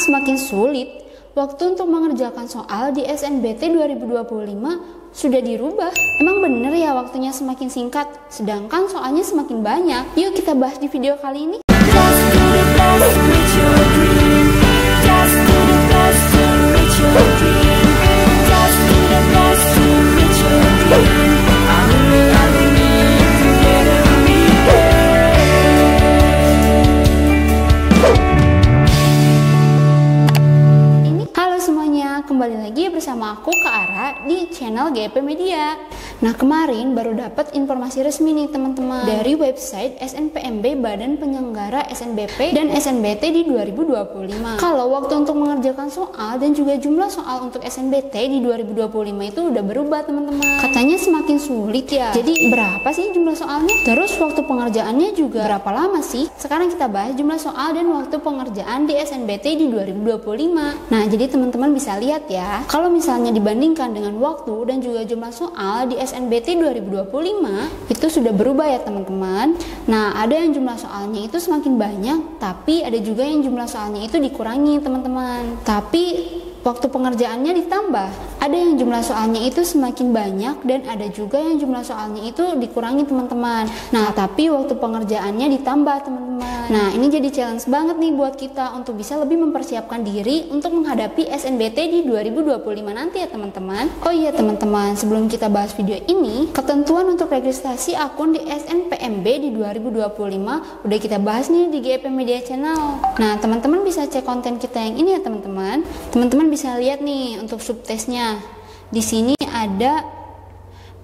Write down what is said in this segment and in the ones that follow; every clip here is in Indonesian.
semakin sulit. Waktu untuk mengerjakan soal di SNBT 2025 sudah dirubah. Emang bener ya waktunya semakin singkat, sedangkan soalnya semakin banyak? Yuk kita bahas di video kali ini. Kembali lagi bersama aku Kak Ara di channel GP Media. Nah, kemarin baru dapat informasi resmi nih teman-teman dari website SNPMB, Badan Penyelenggara SNBP dan SNBT di 2025. Kalau waktu untuk mengerjakan soal dan juga jumlah soal untuk SNBT di 2025 itu udah berubah teman-teman. Katanya semakin sulit ya. Jadi berapa sih jumlah soalnya? Terus waktu pengerjaannya juga berapa lama sih? Sekarang kita bahas jumlah soal dan waktu pengerjaan di SNBT di 2025. Nah, jadi teman-teman bisa lihat ya, kalau misalnya dibandingkan dengan waktu dan juga jumlah soal di SNBT 2025 itu sudah berubah ya teman-teman. Nah, ada yang jumlah soalnya itu semakin banyak, tapi ada juga yang jumlah soalnya itu dikurangi teman-teman. Tapi waktu pengerjaannya ditambah. Ada yang jumlah soalnya itu semakin banyak dan ada juga yang jumlah soalnya itu dikurangi teman-teman. Nah, tapi waktu pengerjaannya ditambah teman-teman. Nah, ini jadi challenge banget nih buat kita untuk bisa lebih mempersiapkan diri untuk menghadapi SNBT di 2025 nanti ya teman-teman. Oh iya teman-teman, sebelum kita bahas video ini, ketentuan untuk registrasi akun di SNPMB di 2025 udah kita bahas nih di GP Media Channel. Nah, teman-teman bisa cek konten kita yang ini ya teman-teman. Teman-teman bisa lihat nih untuk subtesnya. Di sini ada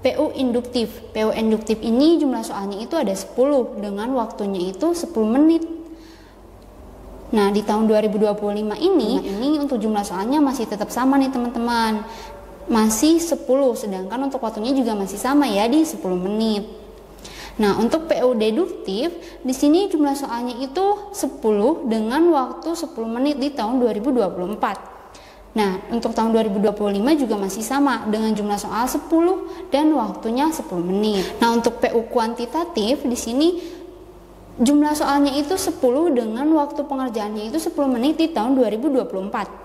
PU induktif. PU induktif ini jumlah soalnya itu ada 10 dengan waktunya itu 10 menit. Nah, di tahun 2025 ini untuk jumlah soalnya masih tetap sama nih teman-teman. Masih 10, sedangkan untuk waktunya juga masih sama ya di 10 menit. Nah, untuk PU deduktif di sini jumlah soalnya itu 10 dengan waktu 10 menit di tahun 2024. Nah, untuk tahun 2025 juga masih sama dengan jumlah soal 10 dan waktunya 10 menit. Nah, untuk PU kuantitatif di sini jumlah soalnya itu 10 dengan waktu pengerjaannya itu 10 menit di tahun 2024.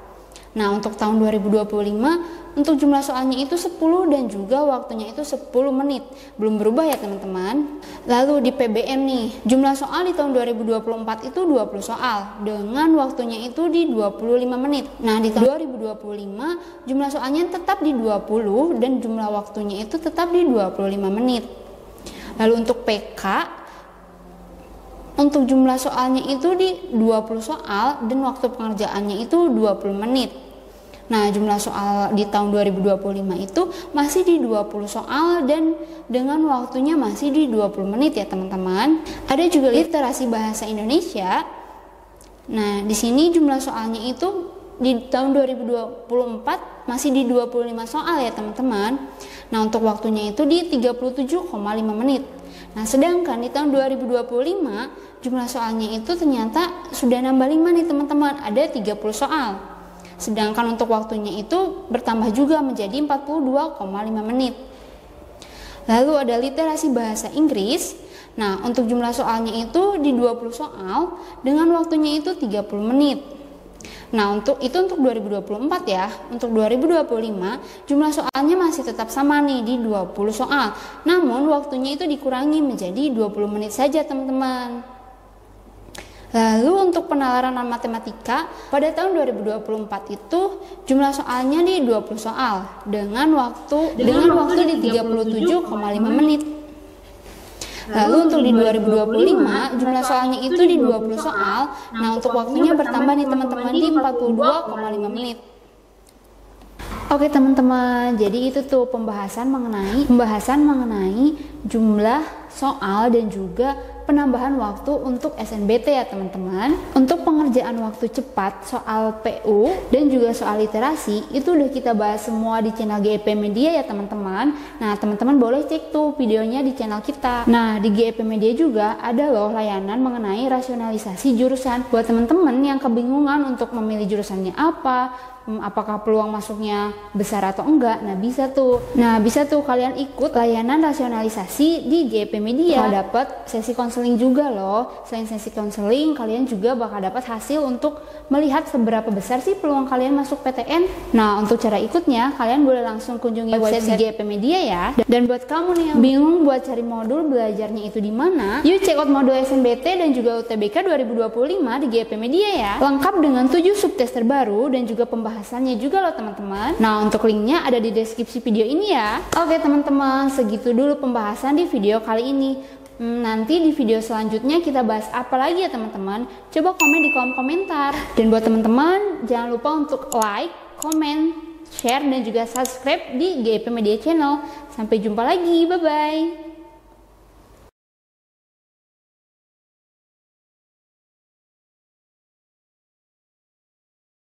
Nah, untuk tahun 2025 untuk jumlah soalnya itu 10 dan juga waktunya itu 10 menit. Belum berubah ya teman-teman. Lalu di PBM nih, jumlah soal di tahun 2024 itu 20 soal dengan waktunya itu di 25 menit. Nah, di tahun 2025 jumlah soalnya tetap di 20 dan jumlah waktunya itu tetap di 25 menit. Lalu untuk PK, untuk jumlah soalnya itu di 20 soal dan waktu pengerjaannya itu 20 menit. Nah, jumlah soal di tahun 2025 itu masih di 20 soal dan dengan waktunya masih di 20 menit ya teman-teman. Ada juga literasi bahasa Indonesia. Nah, di sini jumlah soalnya itu di tahun 2024 masih di 25 soal ya teman-teman. Nah, untuk waktunya itu di 37,5 menit. Nah, sedangkan di tahun 2025 jumlah soalnya itu ternyata sudah nambah 5 nih teman-teman, ada 30 soal. Sedangkan untuk waktunya itu bertambah juga menjadi 42,5 menit. Lalu ada literasi bahasa Inggris. Nah, untuk jumlah soalnya itu di 20 soal dengan waktunya itu 30 menit. Nah, untuk 2024 ya. Untuk 2025 jumlah soalnya masih tetap sama nih di 20 soal. Namun waktunya itu dikurangi menjadi 20 menit saja, teman-teman. Lalu untuk penalaran matematika pada tahun 2024 itu jumlah soalnya di 20 soal dengan waktu di 37,5 menit. Lalu untuk di 2025 jumlah soalnya itu di 20 soal. Nah, untuk waktunya bertambah nih teman-teman di 42,5 menit. Oke teman-teman, jadi itu tuh pembahasan mengenai jumlah soal dan juga penambahan waktu untuk SNBT ya teman-teman. Untuk pengerjaan waktu cepat soal PU dan juga soal literasi itu udah kita bahas semua di channel GP Media ya teman-teman. Nah, teman-teman boleh cek tuh videonya di channel kita. Nah, di GP Media juga ada loh layanan mengenai rasionalisasi jurusan. Buat teman-teman yang kebingungan untuk memilih jurusannya apa, apakah peluang masuknya besar atau enggak, nah bisa tuh kalian ikut layanan rasionalisasi di GP Media. Kalau dapat sesi konsultasi konseling juga loh. Selain sesi konseling, kalian juga bakal dapat hasil untuk melihat seberapa besar sih peluang kalian masuk PTN. Nah, untuk cara ikutnya, kalian boleh langsung kunjungi website GP Media ya. Dan buat kamu nih yang bingung buat cari modul belajarnya itu di mana, yuk check out modul SNBT dan juga UTBK 2025 di GP Media ya. Lengkap dengan 7 subtes terbaru dan juga pembahasannya juga loh teman-teman. Nah, untuk linknya ada di deskripsi video ini ya. Oke teman-teman, segitu dulu pembahasan di video kali ini. Nanti di video selanjutnya kita bahas apa lagi ya teman-teman? Coba komen di kolom komentar. Dan buat teman-teman, jangan lupa untuk like, komen, share, dan juga subscribe di GP Media Channel. Sampai jumpa lagi, bye-bye.